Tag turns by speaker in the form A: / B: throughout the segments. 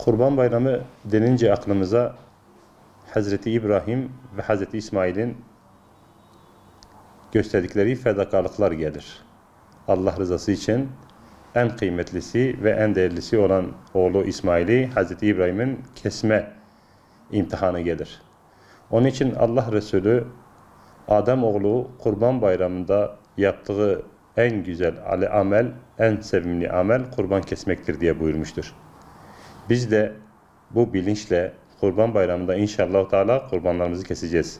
A: Kurban Bayramı denince aklımıza Hazreti İbrahim ve Hazreti İsmail'in gösterdikleri fedakarlıklar gelir. Allah rızası için en kıymetlisi ve en değerlisi olan oğlu İsmail'i Hazreti İbrahim'in kesme imtihanı gelir. Onun için Allah Resulü Adem oğlu Kurban Bayramı'nda yaptığı en güzel amel, en sevimli amel kurban kesmektir diye buyurmuştur. Biz de bu bilinçle Kurban Bayramı'nda inşallah Teala kurbanlarımızı keseceğiz.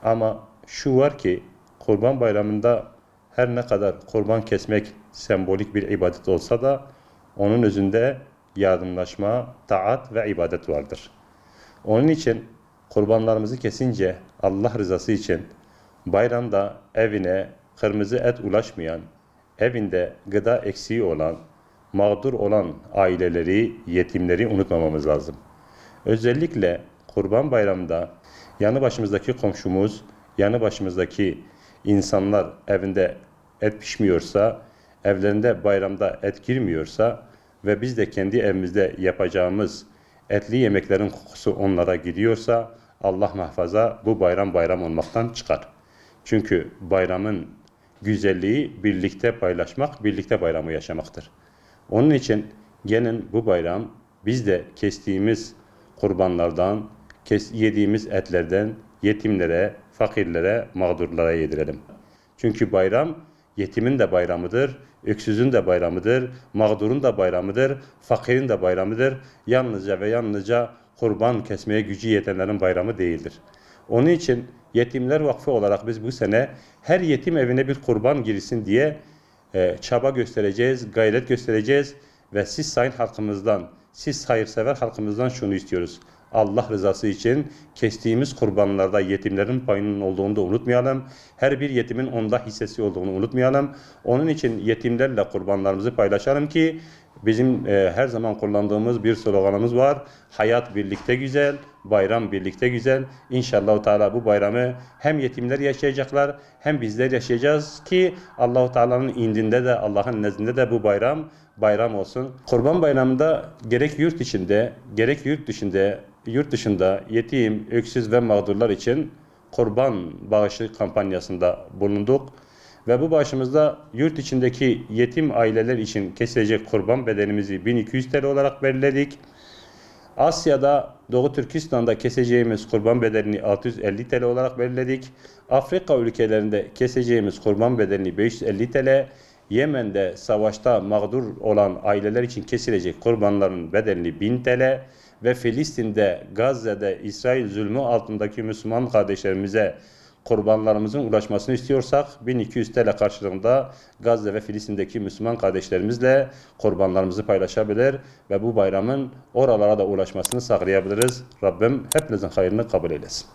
A: Ama şu var ki Kurban Bayramı'nda her ne kadar kurban kesmek sembolik bir ibadet olsa da onun özünde yardımlaşma, taat ve ibadet vardır. Onun için kurbanlarımızı kesince Allah rızası için bayramda evine kırmızı et ulaşmayan, evinde gıda eksiği olan, mağdur olan aileleri, yetimleri unutmamamız lazım. Özellikle Kurban Bayramı'nda yanı başımızdaki komşumuz, yanı başımızdaki insanlar evinde et pişmiyorsa, evlerinde bayramda et girmiyorsa ve biz de kendi evimizde yapacağımız etli yemeklerin kokusu onlara gidiyorsa Allah muhafaza bu bayram olmaktan çıkar. Çünkü bayramın güzelliği birlikte paylaşmak, birlikte bayramı yaşamaktır. Onun için gelin bu bayram biz de kestiğimiz kurbanlardan, yediğimiz etlerden yetimlere, fakirlere, mağdurlara yedirelim. Çünkü bayram yetimin de bayramıdır, öksüzün de bayramıdır, mağdurun da bayramıdır, fakirin de bayramıdır. Yalnızca ve yalnızca kurban kesmeye gücü yetenlerin bayramı değildir. Onun için Yetimler Vakfı olarak biz bu sene her yetim evine bir kurban girsin diye çaba göstereceğiz, gayret göstereceğiz ve siz sayın halkımızdan, siz hayırsever halkımızdan şunu istiyoruz. Allah rızası için kestiğimiz kurbanlarda yetimlerin payının olduğunu da unutmayalım. Her bir yetimin onda hissesi olduğunu unutmayalım. Onun için yetimlerle kurbanlarımızı paylaşalım ki bizim her zaman kullandığımız bir sloganımız var. Hayat birlikte güzel, bayram birlikte güzel. İnşallah Teala bu bayramı hem yetimler yaşayacaklar hem bizler yaşayacağız ki Allah-u Teala'nın indinde de Allah'ın nezdinde de bu bayram olsun. Kurban Bayramı'nda gerek yurt içinde gerek yurt dışında yetim, öksüz ve mağdurlar için kurban bağışı kampanyasında bulunduk. Ve bu bağışımızda yurt içindeki yetim aileler için kesilecek kurban bedelimizi 1200 TL olarak belirledik. Asya'da, Doğu Türkistan'da keseceğimiz kurban bedelini 650 TL olarak belirledik. Afrika ülkelerinde keseceğimiz kurban bedelini 550 TL, Yemen'de savaşta mağdur olan aileler için kesilecek kurbanların bedelini 1000 TL ve Filistin'de, Gazze'de İsrail zulmü altındaki Müslüman kardeşlerimize kurbanlarımızın ulaşmasını istiyorsak 1200 TL karşılığında Gazze ve Filistin'deki Müslüman kardeşlerimizle kurbanlarımızı paylaşabilir ve bu bayramın oralara da ulaşmasını sağlayabiliriz. Rabbim hepinizin hayrını kabul eylesin.